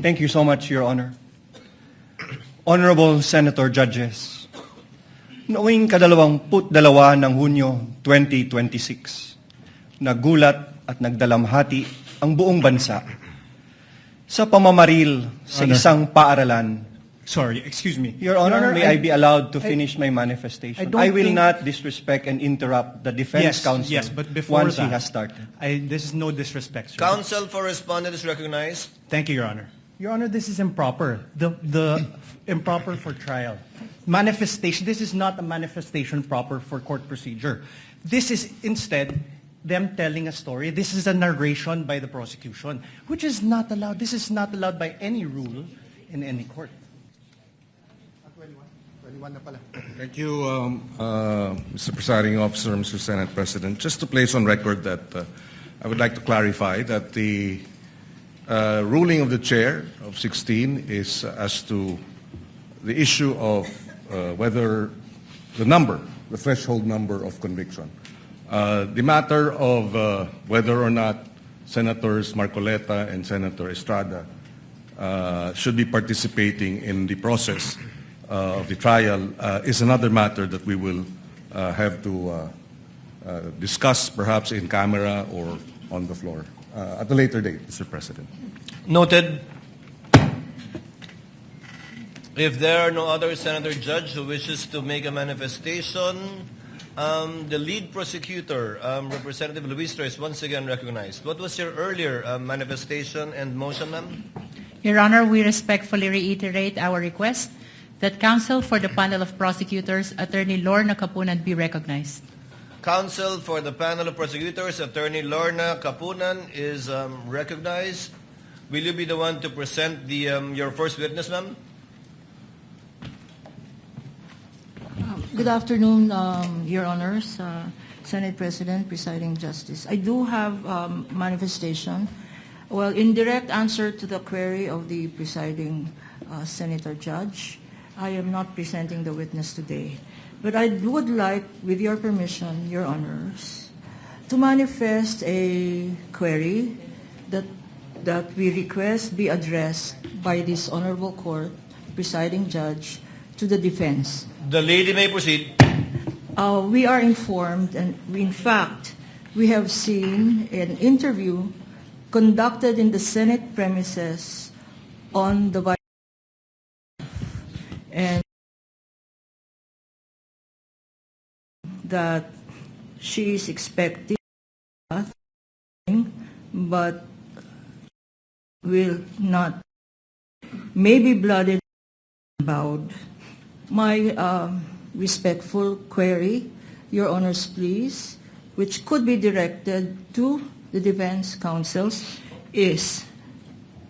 Thank you so much, Your Honor. Honorable Senator Judges, noong 22 ng Hunyo 2026, nagulat at nagdalamhati ang buong bansa sa pamamaril sa isang paaralan. Sorry, excuse me. Your Honor, may I be allowed to finish my manifestation? I will not disrespect and interrupt the defense counsel but before once he that, has started. this is no disrespect, sir. Counsel for respondent is recognized. Thank you, Your Honor. Your Honor, this is improper. The improper for trial. Manifestation, this is not a manifestation proper for court procedure. This is instead them telling a story. This is a narration by the prosecution, which is not allowed. This is not allowed by any rule in any court. Thank you, Mr. Presiding Officer, Mr. Senate President. Just to place on record that I would like to clarify that the ruling of the chair of 16 is as to the issue of whether the threshold number of conviction. The matter of whether or not Senators Marcoleta and Senator Estrada should be participating in the process of the trial is another matter that we will have to discuss perhaps in camera or on the floor at a later date, Mr. President. Noted. If there are no other Senator Judge who wishes to make a manifestation, the lead prosecutor, Representative Luistro, is once again recognized. What was your earlier manifestation and motion, ma'am? Your Honor, we respectfully reiterate our request that counsel for the panel of prosecutors, Attorney Lorna Kapunan, be recognized. Counsel for the panel of prosecutors, Attorney Lorna Kapunan, is recognized. Will you be the one to present your first witness, ma'am? Good afternoon, Your Honors, Senate President, Presiding Justice. I do have manifestation. Well, in direct answer to the query of the presiding Senator Judge, I am not presenting the witness today. But I would like, with your permission, Your Honors, to manifest a query that we request be addressed by this Honorable Court, Presiding Judge, to the defense. The lady may proceed. We are informed, and in fact, we have seen an interview conducted in the Senate premises on the Vice and that she is expecting but will not, maybe blooded bowed. My respectful query, Your Honors, please, which could be directed to the defense counsels, is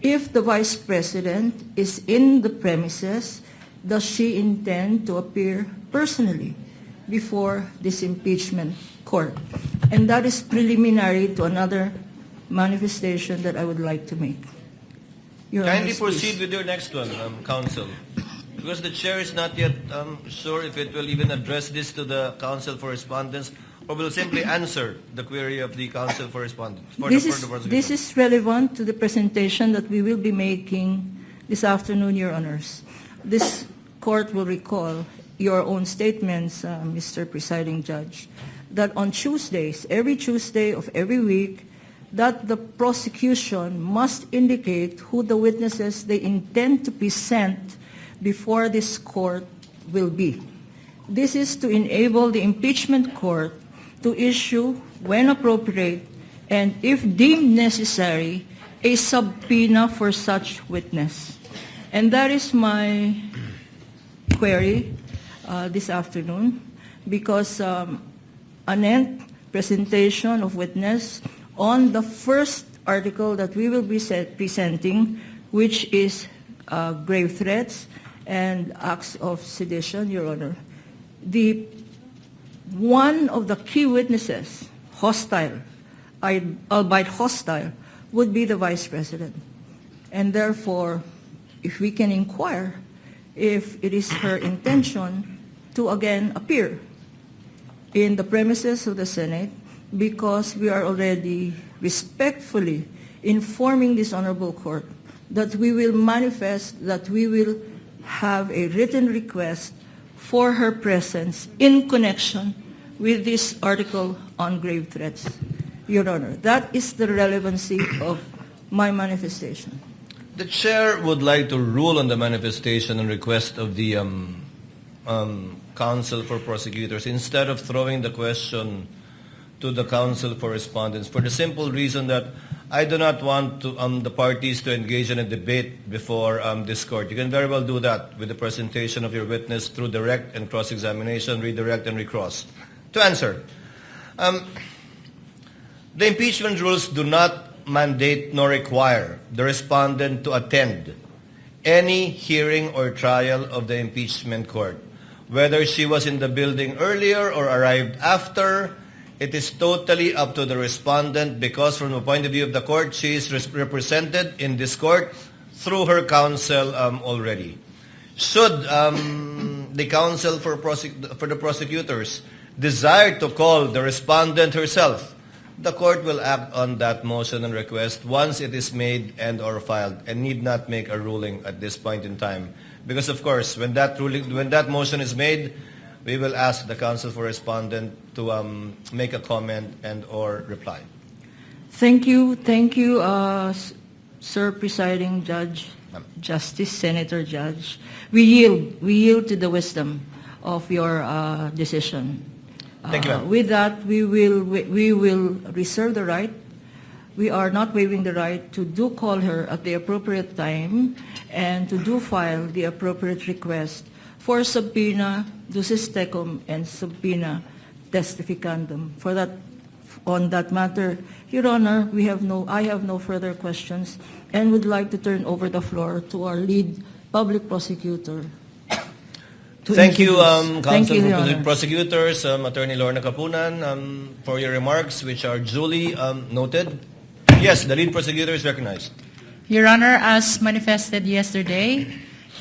if the Vice President is in the premises, does she intend to appear personally before this impeachment court? And that is preliminary to another manifestation that I would like to make. Your Kindly Honors, proceed please. with your next one, counsel. Because the chair is not yet sure if it will even address this to the counsel for respondents or will simply answer the query of the counsel for respondents. This is relevant to the presentation that we will be making this afternoon, Your Honors. This court will recall your own statements, Mr. Presiding Judge, that on Tuesdays, every Tuesday of every week, that the prosecution must indicate who the witnesses they intend to present before this court will be. This is to enable the impeachment court to issue, when appropriate, and if deemed necessary, a subpoena for such witness. And that is my query this afternoon, because an presentation of witness on the first article that we will be presenting, which is grave threats and acts of sedition, Your Honor. One of the key witnesses, hostile, albeit hostile, would be the Vice President. And therefore, if we can inquire if it is her intention to again appear in the premises of the Senate, because we are already respectfully informing this honorable court that we will manifest that we will have a written request for her presence in connection with this article on grave threats, Your Honor. That is the relevancy of my manifestation. The chair would like to rule on the manifestation and request of the counsel for prosecutors instead of throwing the question to the counsel for respondents, for the simple reason that I do not want to, the parties to engage in a debate before this court. You can very well do that with the presentation of your witness through direct and cross-examination, redirect and recross. To answer, the impeachment rules do not mandate nor require the respondent to attend any hearing or trial of the impeachment court. Whether she was in the building earlier or arrived after, it is totally up to the respondent because from the point of view of the court, she is represented in this court through her counsel already. Should the counsel for the prosecutors desire to call the respondent herself, the court will act on that motion and request once it is made and or filed and need not make a ruling at this point in time. Because of course, when that motion is made, we will ask the counsel for respondent to make a comment and or reply. Thank you, Sir Presiding Judge, Justice, Senator Judge. We yield to the wisdom of your decision. Thank you, ma'am. With that, we will reserve the right. We are not waiving the right to do call her at the appropriate time and to do file the appropriate request for subpoena ducis tecum and subpoena testificandum. On that matter, Your Honor, I have no further questions and would like to turn over the floor to our lead public prosecutor. Thank you, Thank Counsel you, for Your Honor. Prosecutors, Attorney Lorna Kapunan, for your remarks, which are duly noted. Yes, the lead prosecutor is recognized. Your Honor, as manifested yesterday,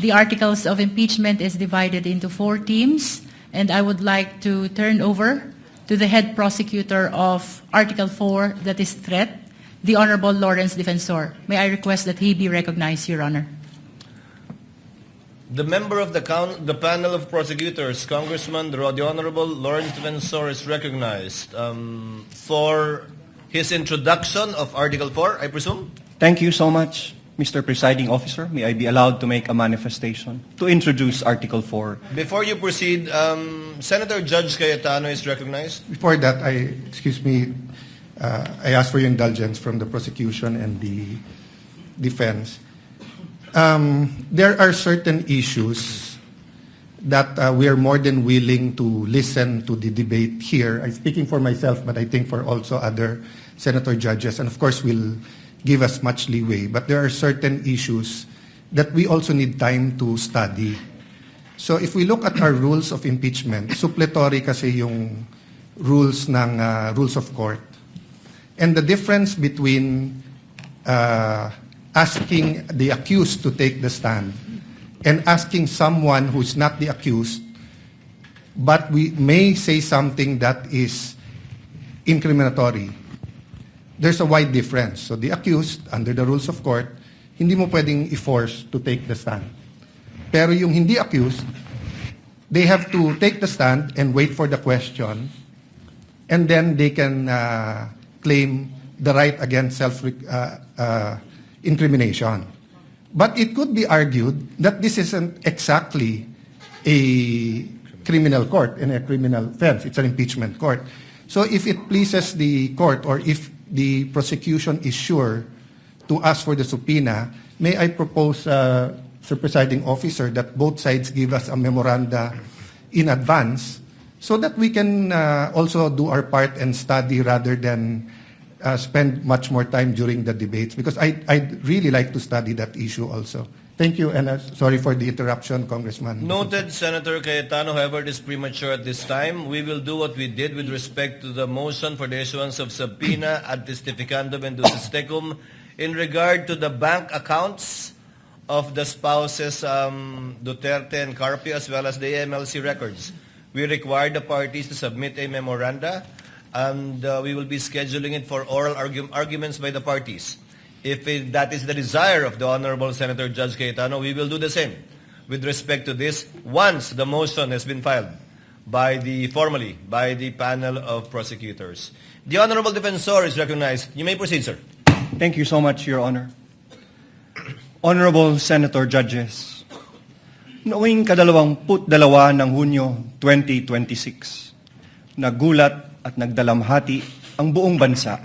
the articles of impeachment is divided into 4 teams, and I would like to turn over to the head prosecutor of Article 4, that is threat, the Honorable Lawrence Defensor. May I request that he be recognized, Your Honor. The member of the panel of prosecutors, Congressman, the Honorable Lawrence Defensor, is recognized for his introduction of Article 4, I presume? Thank you so much, Mr. Presiding Officer. May I be allowed to make a manifestation to introduce Article 4? Before you proceed, Senator Judge Cayetano is recognized. Before that, I ask for your indulgence from the prosecution and the defense. There are certain issues that we are more than willing to listen to the debate here. I'm speaking for myself, but I think for also other senator judges, and of course will give us much leeway. But there are certain issues that we also need time to study. So if we look at our rules of impeachment, suppletory kasi yung rules ng rules of court. And the difference between asking the accused to take the stand and asking someone who's not the accused, but we may say something that is incriminatory. There's a wide difference. So the accused, under the rules of court, hindi mo pwedeng i-force to take the stand. Pero yung hindi accused, they have to take the stand and wait for the question, and then they can claim the right against self-incrimination. But it could be argued that this isn't exactly a criminal court and a criminal offense. It's an impeachment court. So if it pleases the court, or if the prosecution is sure to ask for the subpoena, may I propose, Sir Presiding Officer, that both sides give us a memoranda in advance so that we can also do our part and study rather than spend much more time during the debates, because I'd really like to study that issue also. Thank you, and sorry for the interruption, Congressman. Noted, Senator Cayetano. However, it is premature at this time. We will do what we did with respect to the motion for the issuance of subpoena ad testificandum and ducis tecum in regard to the bank accounts of the spouses Duterte and Carpio, as well as the AMLC records. We require the parties to submit a memoranda, and we will be scheduling it for oral arguments by the parties. if that is the desire of the Honorable Senator Judge Cayetano, we will do the same with respect to this once the motion has been filed formally by the panel of prosecutors. The Honorable Defensor is recognized. You may proceed, sir. Thank you so much, Your Honor. Honorable Senator Judges, noong 22 ng Hunyo 2026, nagulat at nagdalamhati ang buong bansa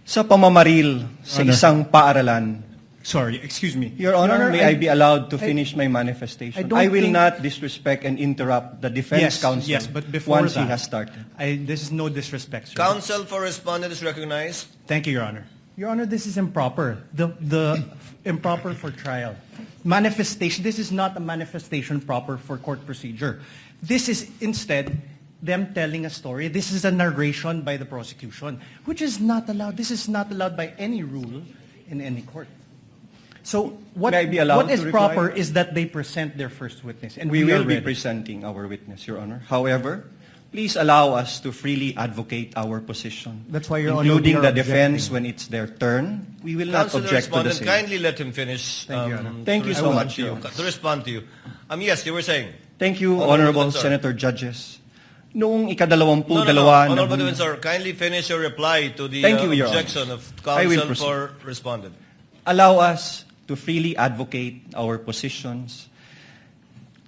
sa pamamaril sa Honor. isang paaralan. Sorry, excuse me. Your Honor, may I be allowed to finish my manifestation? I don't I will think- not disrespect and interrupt the defense counsel Yes, but before once he that, has started. This is no disrespect, sir. Counsel for respondent is recognized. Thank you, Your Honor. Your Honor, this is improper. The improper for trial. Manifestation, this is not a manifestation proper for court procedure. This is instead them telling a story. This is a narration by the prosecution, which is not allowed. This is not allowed by any rule in any court. So what, May I be allowed what is to reply? proper is that they present their first witness. And We will are be ready. presenting our witness, Your Honor. However, please allow us to freely advocate our position. That's why, Your Honor, including we are the defense objecting. when it's their turn. We will not Counsel object to the respondent, same. kindly let him finish. Thank you, Your Honor. Thank you so respond much, to Your you. Honor. To respond to you. Yes, you were saying. Thank you, Honorable Honorable Defensor. Senator Judges. Noong ikadalawampung No, dalawa ng Honorable Hunyo- Defensor, kindly finish your reply to the Thank you, Your Honor. objection of I will counsel proceed. for respondent. allow us to freely advocate our positions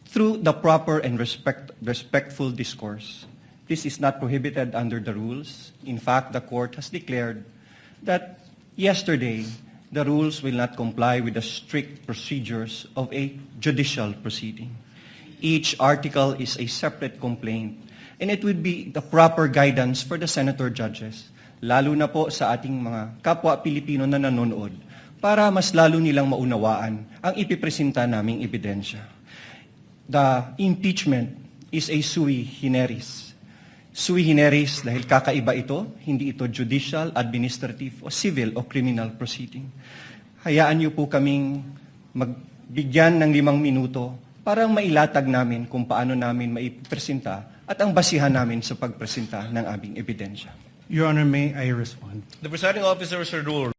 through the proper and respectful discourse. This is not prohibited under the rules. In fact, the court has declared that yesterday the rules will not comply with the strict procedures of a judicial proceeding. Each article is a separate complaint, and it would be the proper guidance for the senator judges, lalo na po sa ating mga kapwa Pilipino na nanonood, para mas lalo nilang maunawaan ang ipipresenta naming ebidensya. The impeachment is a sui generis. Sui generis dahil kakaiba ito, hindi ito judicial, administrative, o civil o criminal proceeding. Hayaan niyo po kaming magbigyan ng 5 minuto para mailatag namin kung paano namin maipresenta at ang basihan namin sa pagpresenta ng aming ebidensya. Your Honor, may I respond? The presiding officer should rule.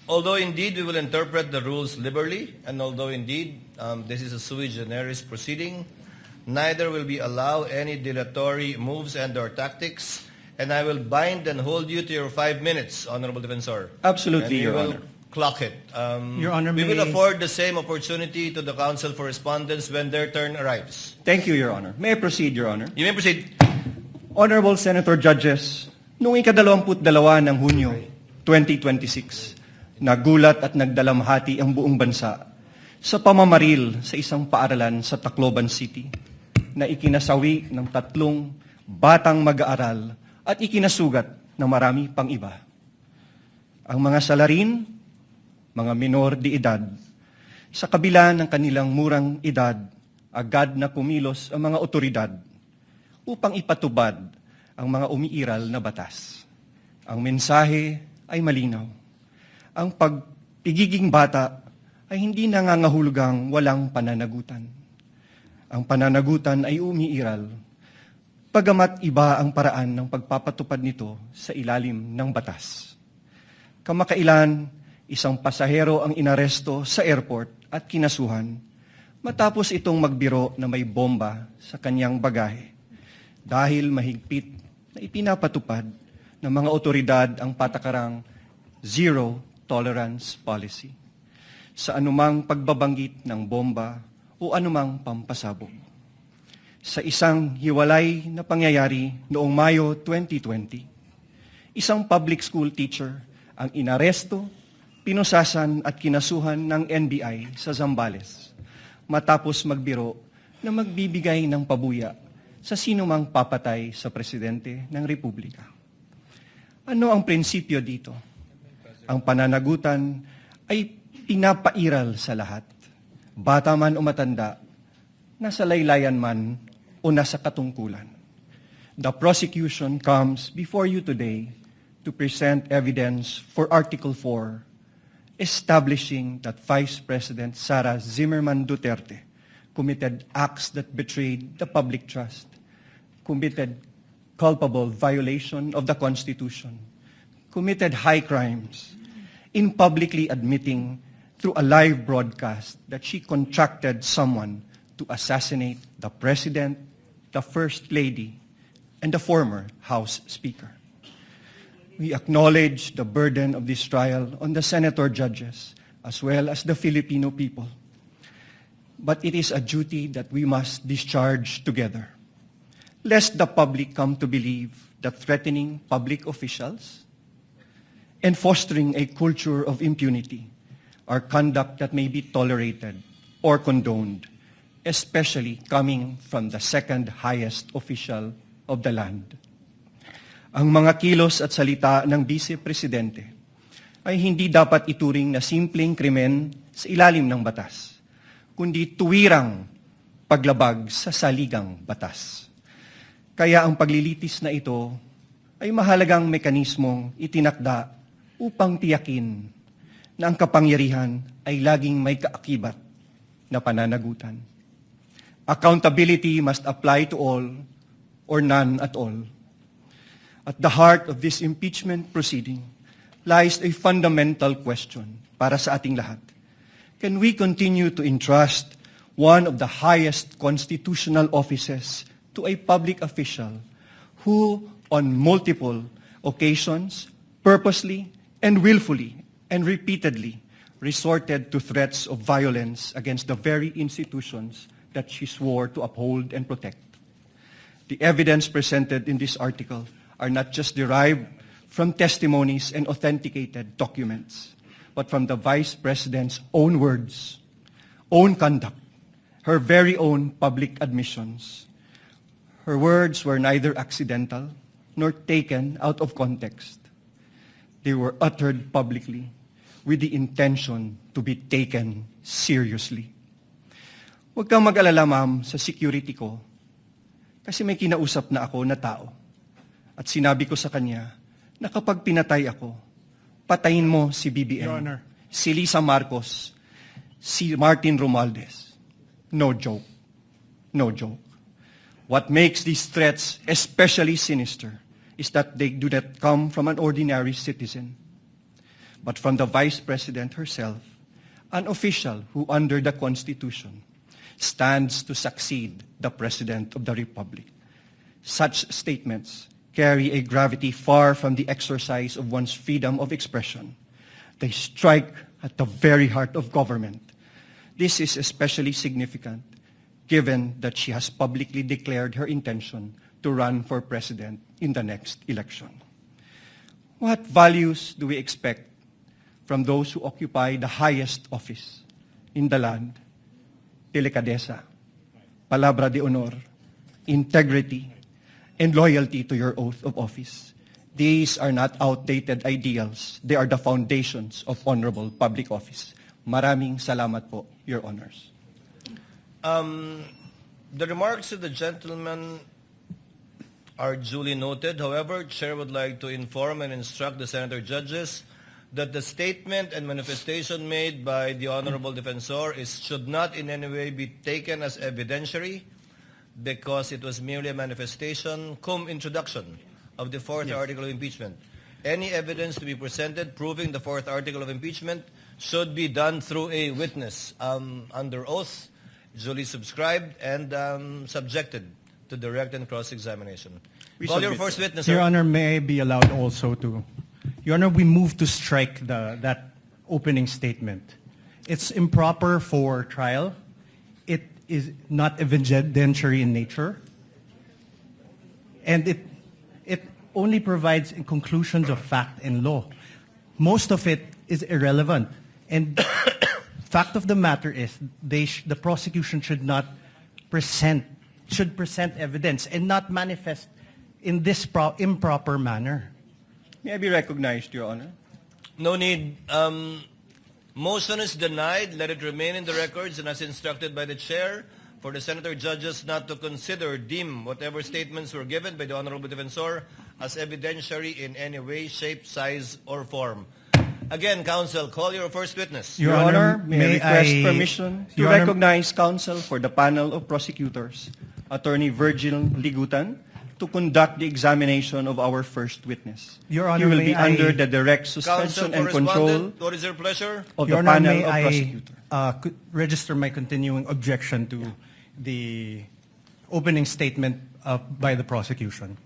Although indeed we will interpret the rules liberally, and although indeed this is a sui generis proceeding, neither will we allow any dilatory moves and/or tactics, and I will bind and hold you to your 5 minutes, Honorable Defensor. Absolutely, and we Your will Honor. clock it. Your Honor, we will may- afford the same opportunity to the counsel for respondents when their turn arrives. Thank you, Your Honor. May I proceed, Your Honor? You may proceed. Honorable Senator Judges, noong ika-22 ng Hunyo 2026, nagulat at nagdalamhati ang buong bansa sa pamamaril sa isang paaralan sa Tacloban City na ikinasawi ng 3 batang mag-aaral at ikinasugat ng marami pang iba. Ang mga salarin, mga minor de edad, sa kabila ng kanilang murang edad, agad na kumilos ang mga otoridad upang ipatubad ang mga umiiral na batas. Ang mensahe ay malinaw. Ang pagpigiging bata ay hindi nangangahulugang walang pananagutan. Ang pananagutan ay umiiral, pagamat iba ang paraan ng pagpapatupad nito sa ilalim ng batas. Kamakailan, isang pasahero ang inaresto sa airport at kinasuhan matapos itong magbiro na may bomba sa kanyang bagahe dahil mahigpit na ipinapatupad ng mga otoridad ang patakarang zero tolerance policy sa anumang pagbabanggit ng bomba o anumang pampasabog. Sa isang hiwalay na pangyayari noong Mayo 2020, isang public school teacher ang inaresto, pinusasan at kinasuhan ng NBI sa Zambales matapos magbiro na magbibigay ng pabuya sa sinumang papatay sa presidente ng Republika. Ano ang prinsipyo dito? Ang pananagutan ay pinapairal sa lahat. Bata man o matanda, nasa laylayan man o nasa katungkulan. The prosecution comes before you today to present evidence for Article 4, establishing that Vice President Sara Zimmerman Duterte committed acts that betrayed the public trust, committed culpable violation of the Constitution, committed high crimes in publicly admitting through a live broadcast that she contracted someone to assassinate the President, the First Lady, and the former House Speaker. We acknowledge the burden of this trial on the senator judges as well as the Filipino people. But it is a duty that we must discharge together, lest the public come to believe that threatening public officials and fostering a culture of impunity are conduct that may be tolerated or condoned, especially coming from the second highest official of the land. Ang mga kilos at salita ng Vice Presidente ay hindi dapat ituring na simpleng krimen sa ilalim ng batas, kundi tuwirang paglabag sa saligang batas. Kaya ang paglilitis na ito ay mahalagang mekanismong itinakda upang tiyakin na ang kapangyarihan ay laging may kaakibat na pananagutan. Accountability must apply to all or none at all. At the heart of this impeachment proceeding lies a fundamental question para sa ating lahat. Can we continue to entrust one of the highest constitutional offices to a public official who, on multiple occasions, purposely and willfully and repeatedly resorted to threats of violence against the very institutions that she swore to uphold and protect? The evidence presented in this article are not just derived from testimonies and authenticated documents, but from the Vice President's own words, own conduct, her very own public admissions. Her words were neither accidental nor taken out of context. They were uttered publicly with the intention to be taken seriously. Huwag kang mag-alala, ma'am, sa security ko, kasi may kinausap na ako na tao. At sinabi ko sa kanya na kapag pinatay ako, patayin mo si BBM, Your Honor. si Lisa Marcos, si Martin Romualdez. No joke. No joke. What makes these threats especially sinister is that they do not come from an ordinary citizen, but from the Vice President herself, an official who, under the Constitution, stands to succeed the President of the Republic. Such statements carry a gravity far from the exercise of one's freedom of expression. They strike at the very heart of government. This is especially significant given that she has publicly declared her intention to run for president in the next election. What values do we expect from those who occupy the highest office in the land? Delicadeza, palabra de honor, integrity, and loyalty to your oath of office. These are not outdated ideals. They are the foundations of honorable public office. Maraming salamat po, Your Honors. The remarks of the gentleman are duly noted. However, Chair would like to inform and instruct the senator judges that the statement and manifestation made by the Honorable Defensor should not in any way be taken as evidentiary because it was merely a manifestation cum introduction of the fourth article of impeachment. Any evidence to be presented proving the fourth article of impeachment should be done through a witness under oath, duly subscribed, and subjected to direct and cross-examination. We Call your submit, first witness, Your sir. Honor, may I be allowed also to... Your Honor, we move to strike that opening statement. It's improper for trial. It is not evidentiary in nature. And it only provides conclusions of fact and law. Most of it is irrelevant. And fact of the matter is the prosecution should present evidence and not manifest in this improper manner. May I be recognized, Your Honor? No need. Motion is denied. Let it remain in the records and as instructed by the chair for the senator judges not to consider, deem whatever statements were given by the Honorable Defensor as evidentiary in any way, shape, size, or form. Again, counsel, call your first witness. Your Honor, may I request I- permission to Your Honor- recognize counsel for the panel of prosecutors, Attorney Virgil Ligutan, to conduct the examination of our first witness. Your He Honor, will may be under I- the direct Counsel suspension for and control respondent, what is your pleasure? of Your the Honor, panel may of I prosecutor. register my continuing objection to the opening statement by the prosecution.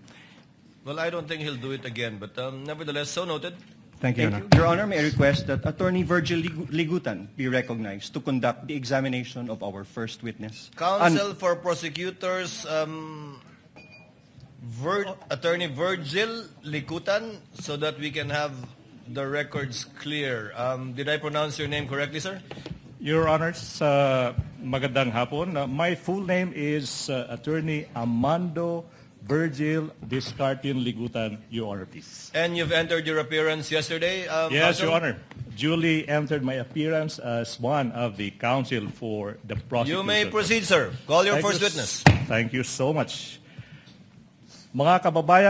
Well, I don't think he'll do it again, but nevertheless, so noted. Thank you, Your Thank Honor. you. Your Honor, may I request that Attorney Virgil Ligutan be recognized to conduct the examination of our first witness. Counsel for prosecutors, Attorney Virgil Likutan, so that we can have the records clear. Did I pronounce your name correctly, sir? Your Honors, magandang hapon. My full name is Attorney Amando Virgil Discartin Ligutan, Your Honor, please. And you've entered your appearance yesterday, Yes, counsel? Your Honor. Duly entered my appearance as one of the counsel for the prosecution. You may proceed, sir. Call your Thank first you witness. Thank you so much. Mga kababayan,